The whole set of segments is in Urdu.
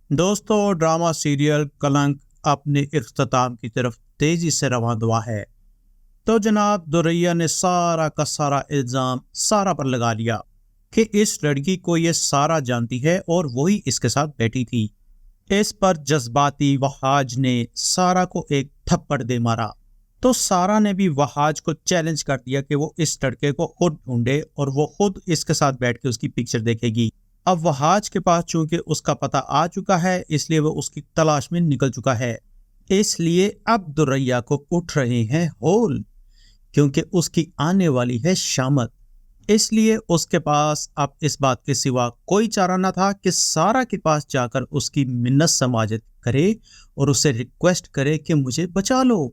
دوستو ڈرامہ سیریل کلنک اپنے اختتام کی طرف تیزی سے رواں ہوا ہے تو جناب دوریا نے سارا کا سارا الزام سارا پر لگا لیا کہ اس لڑکی کو یہ سارا جانتی ہے اور وہی اس کے ساتھ بیٹھی تھی۔ اس پر جذباتی وہاج نے سارا کو ایک تھپڑ دے مارا تو سارا نے بھی وہاج کو چیلنج کر دیا کہ وہ اس لڑکے کو خود ڈھونڈے اور وہ خود اس کے ساتھ بیٹھ کے اس کی پکچر دیکھے گی۔ اب وہاج کے پاس چونکہ اس کا پتہ آ چکا ہے اس لیے وہ اس کی تلاش میں نکل چکا ہے، اس لیے اب دوریا کو اٹھ رہے ہیں ہول کیونکہ اس کی آنے والی ہے شامت۔ اس لیے اس کے پاس اب اس بات کے سوا کوئی چارہ نہ تھا کہ سارا کے پاس جا کر اس کی منت سماجت کرے اور اسے ریکویسٹ کرے کہ مجھے بچا لو۔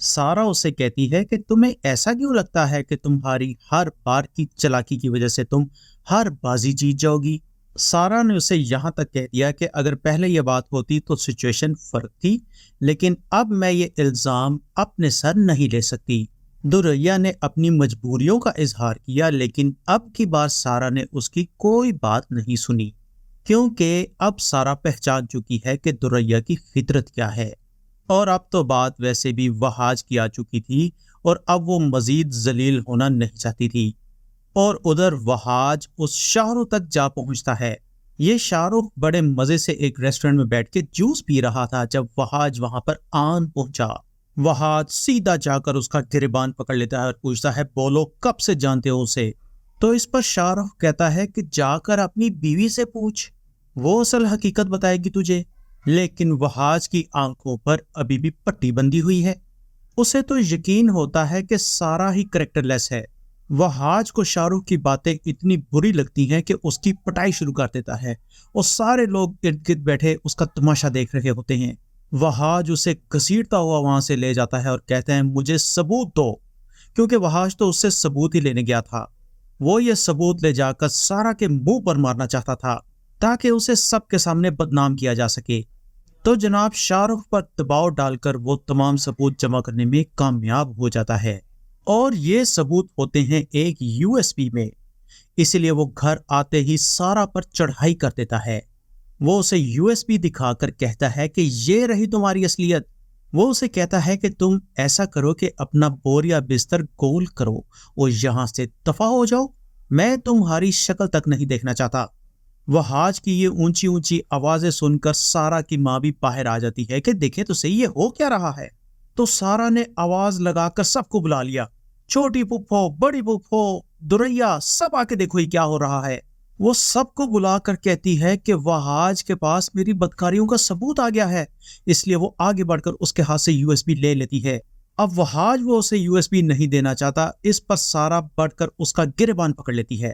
سارا اسے کہتی ہے کہ تمہیں ایسا کیوں لگتا ہے کہ تمہاری ہر بار کی چلاکی کی وجہ سے تم ہر بازی جیت جاؤ گی۔ سارا نے اسے یہاں تک کہہ دیا کہ اگر پہلے یہ بات ہوتی تو سچویشن فرق تھی، لیکن اب میں یہ الزام اپنے سر نہیں لے سکتی۔ دوریا نے اپنی مجبوریوں کا اظہار کیا لیکن اب کی بار سارا نے اس کی کوئی بات نہیں سنی، کیونکہ اب سارا پہچان چکی ہے کہ دوریا کی فطرت کیا ہے، اور اب تو بات ویسے بھی وہاج کی آ چکی تھی اور اب وہ مزید ذلیل ہونا نہیں چاہتی تھی۔ اور ادھر وہاج اس شاہ رخ تک جا پہنچتا ہے۔ یہ شاہ رخ بڑے مزے سے ایک ریسٹورنٹ میں بیٹھ کے جوس پی رہا تھا جب وہاج وہاں پر آن پہنچا۔ وہاج سیدھا جا کر اس کا گریبان پکڑ لیتا ہے اور پوچھتا ہے بولو کب سے جانتے ہو اسے؟ تو اس پر شاہ رخ کہتا ہے کہ جا کر اپنی بیوی سے پوچھ، وہ اصل حقیقت بتائے گی تجھے۔ لیکن وہاج کی آنکھوں پر ابھی بھی پٹی بندھی ہوئی ہے، اسے تو یقین ہوتا ہے کہ سارا ہی کریکٹر لیس ہے۔ وہاج کو شاہ رخ کی باتیں اتنی بری لگتی ہیں کہ اس کی پٹائی شروع کر دیتا ہے اور سارے لوگ ارد گرد بیٹھے اس کا تماشا دیکھ رہے ہوتے ہیں۔ وہاج اسے گھسیٹتا ہوا وہاں سے لے جاتا ہے اور کہتے ہیں مجھے ثبوت دو، کیونکہ وہاج تو اس سے ثبوت ہی لینے گیا تھا۔ وہ یہ ثبوت لے جا کر سارا کے منہ پر مارنا چاہتا تھا تاکہ اسے سب کے سامنے بدنام کیا جا سکے۔ تو جناب شاہ رخ پر دباؤ ڈال کر وہ تمام ثبوت جمع کرنے میں کامیاب ہو جاتا ہے، اور یہ ثبوت ہوتے ہیں ایک USB میں۔ اس لیے وہ گھر آتے ہی سارا پر چڑھائی کر دیتا ہے۔ وہ اسے USB دکھا کر کہتا ہے کہ یہ رہی تمہاری اصلیت۔ وہ اسے کہتا ہے کہ تم ایسا کرو کہ اپنا بور یا بستر گول کرو اور یہاں سے دفع ہو جاؤ، میں تمہاری شکل تک نہیں دیکھنا چاہتا۔ وہاج کی یہ اونچی اونچی آوازیں سن کر سارا کی ماں بھی باہر آ جاتی ہے کہ دیکھیں تو صحیح یہ ہو کیا رہا ہے۔ تو سارا نے آواز لگا کر سب کو بلا لیا، چھوٹی پھپھو، بڑی پھپھو، دوریا، سب آ کے دیکھو یہ کیا ہو رہا ہے۔ وہ سب کو بلا کر کہتی ہے کہ وہاج کے پاس میری بدکاریوں کا ثبوت آ گیا ہے، اس لیے وہ آگے بڑھ کر اس کے ہاتھ سے USB لے لیتی ہے۔ اب وہاج وہ اسے USB نہیں دینا چاہتا، اس پر سارا بڑھ کر اس کا گریبان پکڑ لیتی ہے،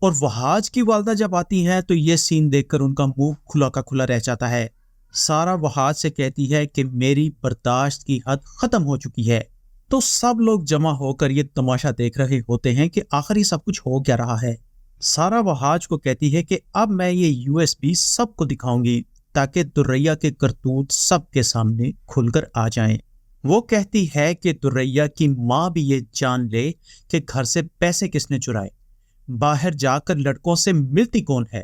اور وہاج کی والدہ جب آتی ہیں تو یہ سین دیکھ کر ان کا منہ کھلا کا کھلا رہ جاتا ہے۔ سارا وہاج سے کہتی ہے کہ میری برداشت کی حد ختم ہو چکی ہے۔ تو سب لوگ جمع ہو کر یہ تماشا دیکھ رہے ہوتے ہیں کہ آخر یہ سب کچھ ہو کیا رہا ہے۔ سارا وہاج کو کہتی ہے کہ اب میں یہ USB سب کو دکھاؤں گی تاکہ دوریا کے کرتوت سب کے سامنے کھل کر آ جائیں۔ وہ کہتی ہے کہ دوریا کی ماں بھی یہ جان لے کہ گھر سے پیسے کس نے چرائے، باہر جا کر لڑکوں سے ملتی کون ہے،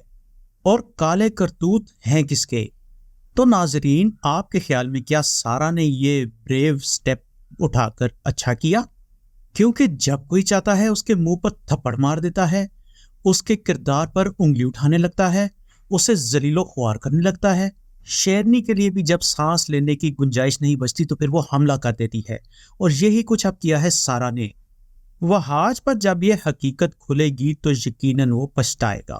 اور کالے کرتوت ہیں کس کے۔ تو ناظرین آپ کے خیال میں کیا سارا نے یہ بریو سٹیپ اٹھا کر اچھا کیا؟ کیونکہ جب کوئی چاہتا ہے اس کے منہ پر تھپڑ مار دیتا ہے، اس کے کردار پر انگلی اٹھانے لگتا ہے، اسے ذلیل و خوار کرنے لگتا ہے۔ شیرنی کے لیے بھی جب سانس لینے کی گنجائش نہیں بچتی تو پھر وہ حملہ کر دیتی ہے، اور یہی کچھ اب کیا ہے سارا نے۔ وہاج پر جب یہ حقیقت کھلے گی تو یقیناً وہ پچھتائے گا،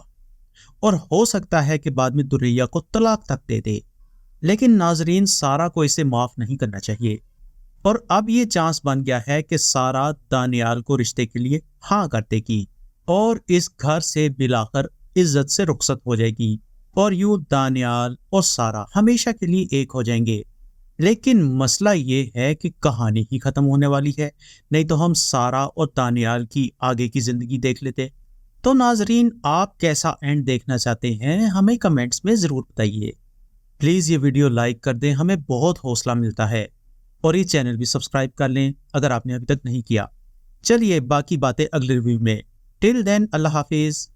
اور ہو سکتا ہے کہ بعد میں دوریا کو طلاق تک دے دے، لیکن ناظرین سارا کو اسے معاف نہیں کرنا چاہیے۔ اور اب یہ چانس بن گیا ہے کہ سارا دانیال کو رشتے کے لیے ہاں کر دے گی اور اس گھر سے بلاخر عزت سے رخصت ہو جائے گی، اور یوں دانیال اور سارا ہمیشہ کے لیے ایک ہو جائیں گے۔ لیکن مسئلہ یہ ہے کہ کہانی ہی ختم ہونے والی ہے، نہیں تو ہم سارا اور دانیال کی آگے کی زندگی دیکھ لیتے۔ تو ناظرین آپ کیسا اینڈ دیکھنا چاہتے ہیں ہمیں کمنٹس میں ضرور بتائیے۔ پلیز یہ ویڈیو لائک کر دیں، ہمیں بہت حوصلہ ملتا ہے، اور یہ چینل بھی سبسکرائب کر لیں اگر آپ نے ابھی تک نہیں کیا۔ چلیے باقی باتیں اگلے ریویو میں۔ ٹل دین اللہ حافظ۔